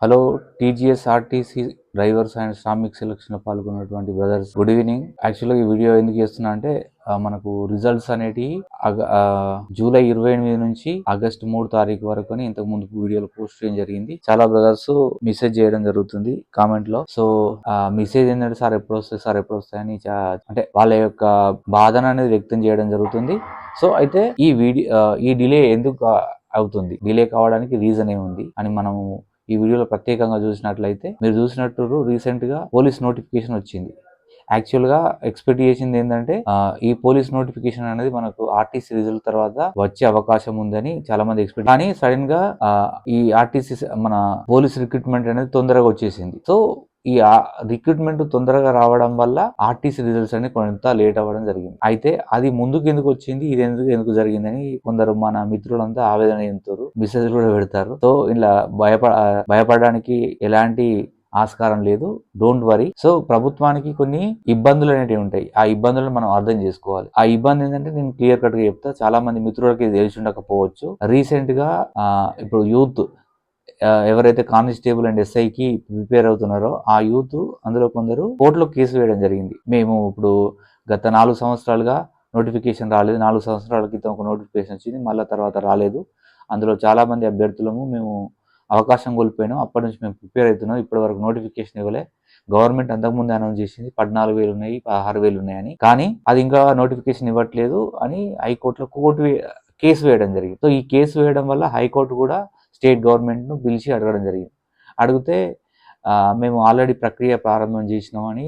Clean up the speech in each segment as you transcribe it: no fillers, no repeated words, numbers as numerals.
Hello TGS RTC drivers and Shramik selection లో పాల్గొన్నటువంటి brothers, good evening. యాక్చువల్గా ఈ వీడియో ఎందుకు చేస్తున్నా అంటే మనకు రిజల్ట్స్ అనేటివి జూలై 28 నుంచి ఆగస్టు 3 తారీఖు వరకు అని ఇంతకు ముందు వీడియోలో పోస్ట్ చేయడం జరిగింది. చాలా బ్రదర్స్ మెసేజ్ చేయడం జరుగుతుంది కామెంట్ లో. సో మెసేజ్ ఏంటంటే సార్ ఎప్పుడు వస్తాయి అని అంటే వాళ్ళ యొక్క బాధన అనేది వ్యక్తం చేయడం జరుగుతుంది. సో అయితే ఈ డిలే ఎందుకు అవుతుంది, డిలే కావడానికి రీజన్ ఏముంది అని మనము ఈ వీడియోలో ప్రత్యేకంగా చూసినట్లయితే, మీరు చూసినట్టు రీసెంట్ గా పోలీస్ నోటిఫికేషన్ వచ్చింది. యాక్చువల్ గా ఎక్స్పెక్ట్ చేసింది ఏంటంటే ఈ పోలీస్ నోటిఫికేషన్ అనేది మనకు ఆర్టీసీ రిజల్ట్ తర్వాత వచ్చే అవకాశం ఉందని చాలా మంది ఎక్స్పెక్ట్, కానీ సడన్ గా ఈ ఆర్టీసీ మన పోలీస్ రిక్రూట్మెంట్ అనేది తొందరగా వచ్చేసింది. సో ఈ రిక్రూట్మెంట్ తొందరగా రావడం వల్ల ఆర్టీసీ రిజల్ట్స్ అనేది కొంత లేట్ అవ్వడం జరిగింది. అయితే అది ముందుకు ఎందుకు వచ్చింది, ఇది ఎందుకు జరిగిందని కొందరు మన మిత్రులంతా ఆవేదన చెందుతారు, మెసేజ్ కూడా పెడతారు. సో ఇలా భయపడడానికి ఎలాంటి ఆస్కారం లేదు, డోంట్ వరీ. సో ప్రభుత్వానికి కొన్ని ఇబ్బందులు అనేవి ఉంటాయి, ఆ ఇబ్బందులను మనం అర్థం చేసుకోవాలి. ఆ ఇబ్బంది ఏంటంటే నేను క్లియర్ కట్ గా చెప్తా, చాలా మంది మిత్రులకి తెలిసి ఉండకపోవచ్చు. రీసెంట్ గా ఇప్పుడు యూత్ ఎవరైతే కానిస్టేబుల్ అండ్ ఎస్ఐకి ప్రిపేర్ అవుతున్నారో ఆ యూత్ అందులో కొందరు కోర్టులో కేసు వేయడం జరిగింది. మేము ఇప్పుడు గత 4 సంవత్సరాలుగా నోటిఫికేషన్ రాలేదు, 4 సంవత్సరాల క్రితం ఒక నోటిఫికేషన్ వచ్చింది, మళ్ళీ తర్వాత రాలేదు. అందులో చాలా మంది అభ్యర్థులము మేము అవకాశం కోల్పోయినాం. అప్పటి నుంచి మేము ప్రిపేర్ అవుతున్నాం, ఇప్పటి వరకు నోటిఫికేషన్ ఇవ్వలే. గవర్నమెంట్ అంతకుముందు అనౌన్స్ చేసింది 14,000 ఉన్నాయి, 16,000 ఉన్నాయని, కానీ అది ఇంకా నోటిఫికేషన్ ఇవ్వట్లేదు అని హైకోర్టులో కేసు వేయడం జరిగింది. సో ఈ కేసు వేయడం వల్ల హైకోర్టు కూడా స్టేట్ గవర్నమెంట్ను పిలిచి అడగడం జరిగింది. అడిగితే మేము ఆల్రెడీ ప్రక్రియ ప్రారంభం చేసినామని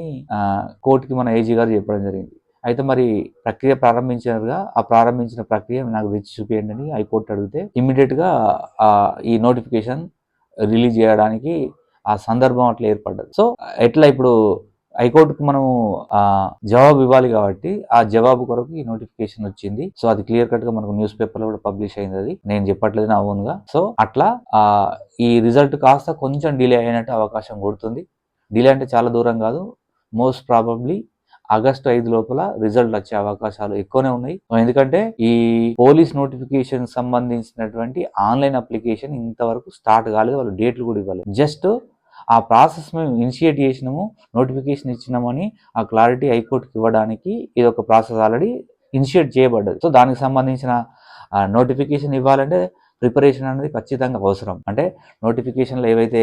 కోర్టుకి మన ఏజీ గారు చెప్పడం జరిగింది. అయితే మరి ప్రక్రియ ప్రారంభించినగా ఆ ప్రారంభించిన ప్రక్రియ నాకు తెచ్చి చూపించండి అని హైకోర్టు అడిగితే ఇమ్మీడియట్గా ఈ నోటిఫికేషన్ రిలీజ్ చేయడానికి ఆ సందర్భం అట్లా ఏర్పడ్డది. సో ఎట్లా ఇప్పుడు హైకోర్టుకు మనం జవాబు ఇవ్వాలి కాబట్టి ఆ జవాబు కొరకు ఈ నోటిఫికేషన్ వచ్చింది. సో అది క్లియర్ కట్ గా మనకు న్యూస్ పేపర్ లో కూడా పబ్లిష్ అయింది, అది నేను చెప్పట్లేదు నా ఓన్ గా. సో అట్లా ఈ రిజల్ట్ కాస్త కొంచెం డిలే అయినట్టు అవకాశం కొడుతుంది. డిలే అంటే చాలా దూరం కాదు, మోస్ట్ ప్రాబబ్లీ ఆగస్టు 5 లోపల రిజల్ట్ వచ్చే అవకాశాలు ఎక్కువనే ఉన్నాయి. ఎందుకంటే ఈ పోలీస్ నోటిఫికేషన్ సంబంధించినటువంటి ఆన్లైన్ అప్లికేషన్ ఇంతవరకు స్టార్ట్ కాలేదు, వాళ్ళు డేట్లు కూడా ఇవ్వలేదు. జస్ట్ ఆ ప్రాసెస్ మేము ఇనిషియేట్ చేసినాము, నోటిఫికేషన్ ఇచ్చినామని ఆ క్లారిటీ హైకోర్టుకి ఇవ్వడానికి ఇది ఒక ప్రాసెస్ ఆల్రెడీ ఇనిషియేట్ చేయబడ్డది. సో దానికి సంబంధించిన నోటిఫికేషన్ ఇవ్వాలంటే ప్రిపరేషన్ అనేది ఖచ్చితంగా అవసరం. అంటే నోటిఫికేషన్లో ఏవైతే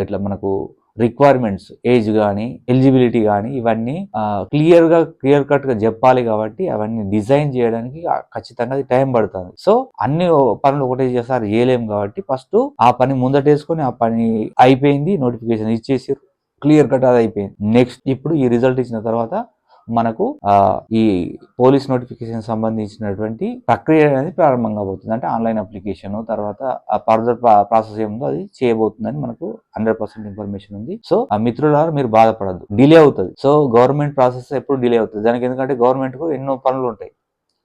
ఇట్లా మనకు రిక్వైర్మెంట్స్, ఏజ్ కానీ ఎలిజిబిలిటీ కానీ ఇవన్నీ క్లియర్ కట్ గా చెప్పాలి కాబట్టి అవన్నీ డిజైన్ చేయడానికి ఖచ్చితంగా అది టైం పడుతుంది. సో అన్ని పనులు ఒకటేసారి చేయలేము కాబట్టి ఫస్ట్ ఆ పని ముందటేసుకొని ఆ పని అయిపోయింది, నోటిఫికేషన్ ఇచ్చేసారు, క్లియర్ కట్ అది అయిపోయింది. నెక్స్ట్ ఇప్పుడు ఈ రిజల్ట్ ఇచ్చిన తర్వాత మనకు ఈ పోలీస్ నోటిఫికేషన్ సంబంధించినటువంటి ప్రక్రియ అనేది ప్రారంభం కాబోతుంది. అంటే ఆన్లైన్ అప్లికేషన్ తర్వాత ఫర్దర్ ప్రాసెస్ ఏముందో అది చేయబోతుందని మనకు 100% ఇన్ఫర్మేషన్ ఉంది. సో ఆ మిత్రులారా మీరు బాధపడద్దు, డిలే అవుతుంది. సో గవర్నమెంట్ ప్రాసెస్ ఎప్పుడు డిలే అవుతుంది దానికి, ఎందుకంటే గవర్నమెంట్ కు ఎన్నో పనులు ఉంటాయి,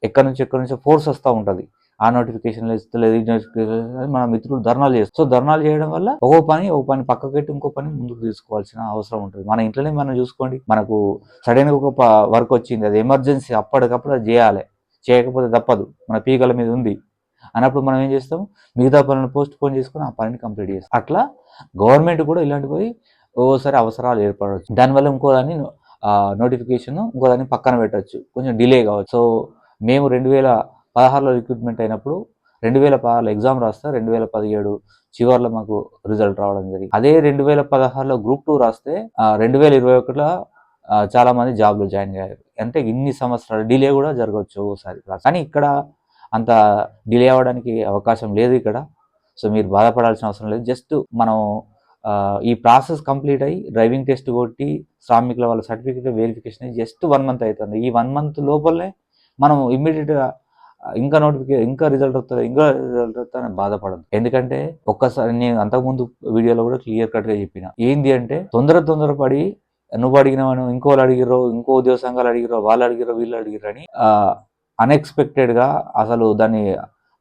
ఎక్కడి నుంచో ఫోర్స్ వస్తూ ఉంటది. ఆ నోటిఫికేషన్ ఇస్తలేదు, ఈ నోటిఫికేషన్ మన మిత్రులు ధర్నాలు చేస్తారు. సో ధర్నాలు చేయడం వల్ల ఒక పని పక్కకు పెట్టి ఇంకో పని ముందుకు తీసుకోవాల్సిన అవసరం ఉంటుంది. మన ఇంట్లోనే మనం చూసుకోండి, మనకు సడన్ గా ఒక వర్క్ వచ్చింది, అది ఎమర్జెన్సీ, అప్పటికప్పుడు అది చేయాలి, చేయకపోతే తప్పదు, మన పీకల మీద ఉంది అన్నప్పుడు మనం ఏం చేస్తాం, మిగతా పనులను పోస్ట్ పోన్ చేసుకుని ఆ పనిని కంప్లీట్ చేస్తాం. అట్లా గవర్నమెంట్ కూడా ఇలాంటి పోయి ఓసారి అవసరాలు ఏర్పడవచ్చు, దానివల్ల ఇంకో దాన్ని నోటిఫికేషన్ ఇంకో దాన్ని పక్కన పెట్టచ్చు, కొంచెం డిలే కావచ్చు. సో మేము 2016లో రిక్రూట్మెంట్ అయినప్పుడు 2016లో ఎగ్జామ్ రాస్తే 2017 చివరిలో మాకు రిజల్ట్ రావడం జరిగింది. అదే 2016లో గ్రూప్ 2 రాస్తే 2021లో చాలా మంది జాబ్లో జాయిన్ అయ్యారు. అంటే ఇన్ని సంవత్సరాలు డిలే కూడా జరగవచ్చు ఒకసారి, కానీ ఇక్కడ అంత డిలే అవ్వడానికి అవకాశం లేదు ఇక్కడ. సో మీరు బాధపడాల్సిన అవసరం లేదు. జస్ట్ మనం ఈ ప్రాసెస్ కంప్లీట్ అయ్యి డ్రైవింగ్ టెస్ట్ కొట్టి శ్రామికుల వాళ్ళ సర్టిఫికేట్ వెరిఫికేషన్ జస్ట్ 1 మంత్ అవుతుంది. ఈ 1 మంత్ లోపలనే మనం ఇమ్మీడియట్గా ఇంకా రిజల్ట్ వస్తుందని బాధపడదు. ఎందుకంటే ఒక్కసారి నేను అంతకుముందు వీడియోలో కూడా క్లియర్ కట్ గా చెప్పిన, ఏంది అంటే తొందరపడి నువ్వు అడిగినావు, ఇంకోళ్ళు అడిగిరో, ఇంకో ఉద్యోగ సంఘాలు అడిగిరో, వాళ్ళు అడిగిరో, వీళ్ళు అడిగిరో అని అన్ఎక్స్పెక్టెడ్ గా అసలు దాన్ని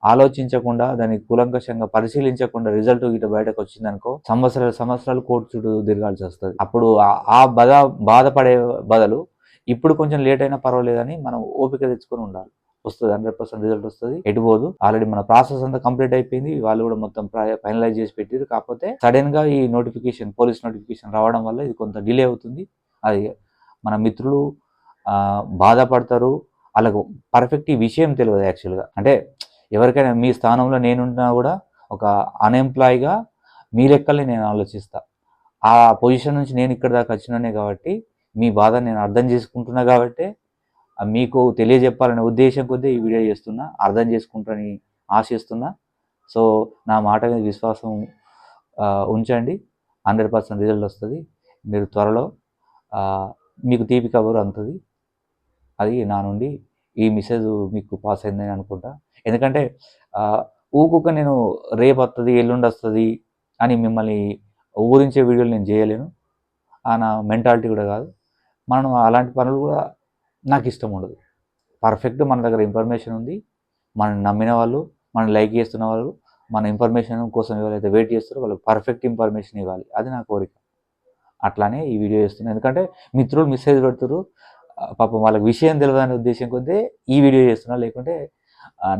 ఆలోచించకుండా, దాన్ని కూలంకషంగా పరిశీలించకుండా రిజల్ట్ ఇటు బయటకు వచ్చిందనుకో సంవత్సరాలు కోర్టు చుట్టూ తిరగాల్సి వస్తుంది. అప్పుడు ఆ బాధపడే బదులు ఇప్పుడు కొంచెం లేట్ అయినా పర్వాలేదని మనం ఓపిక తెచ్చుకొని ఉండాలి. వస్తుంది, 100% రిజల్ట్ వస్తుంది, ఎటుపోదు. ఆల్రెడీ మన ప్రాసెస్ అంతా కంప్లీట్ అయిపోయింది, వాళ్ళు కూడా మొత్తం ఫైనలైజ్ చేసి పెట్టారు. కాకపోతే సడన్ గా ఈ నోటిఫికేషన్, పోలీస్ నోటిఫికేషన్ రావడం వల్ల ఇది కొంత డిలే అవుతుంది. అది మన మిత్రులు బాధపడతారు, వాళ్ళకు పర్ఫెక్ట్ ఈ విషయం తెలియదు యాక్చువల్గా. అంటే ఎవరికైనా మీ స్థానంలో నేనుంటున్నా కూడా ఒక అన్ఎంప్లాయ్గా మీ లెక్కల్ని నేను ఆలోచిస్తా. ఆ పొజిషన్ నుంచి నేను ఇక్కడ దాకా వచ్చినానే కాబట్టి మీ బాధ నేను అర్థం చేసుకుంటున్నా కాబట్టి మీకు తెలియజెప్పాలనే ఉద్దేశం కొద్దీ ఈ వీడియో చేస్తున్నా, అర్థం చేసుకుంటారని ఆశిస్తున్నా. సో నా మాట మీద విశ్వాసం ఉంచండి, 100% రిజల్ట్ వస్తుంది. మీరు త్వరలో మీకు తీపి కబురు అందుతుంది. అది నా నుండి ఈ మెసేజ్ మీకు పాస్ అయిందని అనుకుంటా. ఎందుకంటే ఊకుక నేను రేపు వస్తుంది, ఎల్లుండి వస్తుంది అని మిమ్మల్ని ఊరించే వీడియోలు నేను చేయలేను. నా మెంటాలిటీ కూడా కాదు. మనం అలాంటి పనులు కూడా నాకు ఇష్టం ఉండదు. పర్ఫెక్ట్ మన దగ్గర ఇన్ఫర్మేషన్ ఉంది, మనం నమ్మిన వాళ్ళు, మనం లైక్ చేస్తున్న వాళ్ళు, మన ఇన్ఫర్మేషన్ కోసం ఎవరైతే వెయిట్ చేస్తారో వాళ్ళకి పర్ఫెక్ట్ ఇన్ఫర్మేషన్ ఇవ్వాలి, అది నా కోరిక. అట్లానే ఈ వీడియో చేస్తున్నాను. ఎందుకంటే మిత్రులు మెసేజ్ పెడుతున్నారు, పాపం వాళ్ళకి విషయం తెలియదనే ఉద్దేశం కొద్దీ ఈ వీడియో చేస్తున్నా. లేకుంటే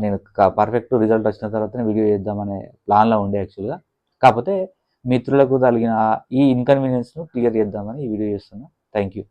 నేను పర్ఫెక్ట్ రిజల్ట్ వచ్చిన తర్వాతనే వీడియో చేద్దామనే ప్లాన్లో ఉండే యాక్చువల్గా. కాకపోతే మిత్రులకు కలిగిన ఈ ఇన్కన్వీనియన్స్ను క్లియర్ చేద్దామని ఈ వీడియో చేస్తున్నా. Thank you.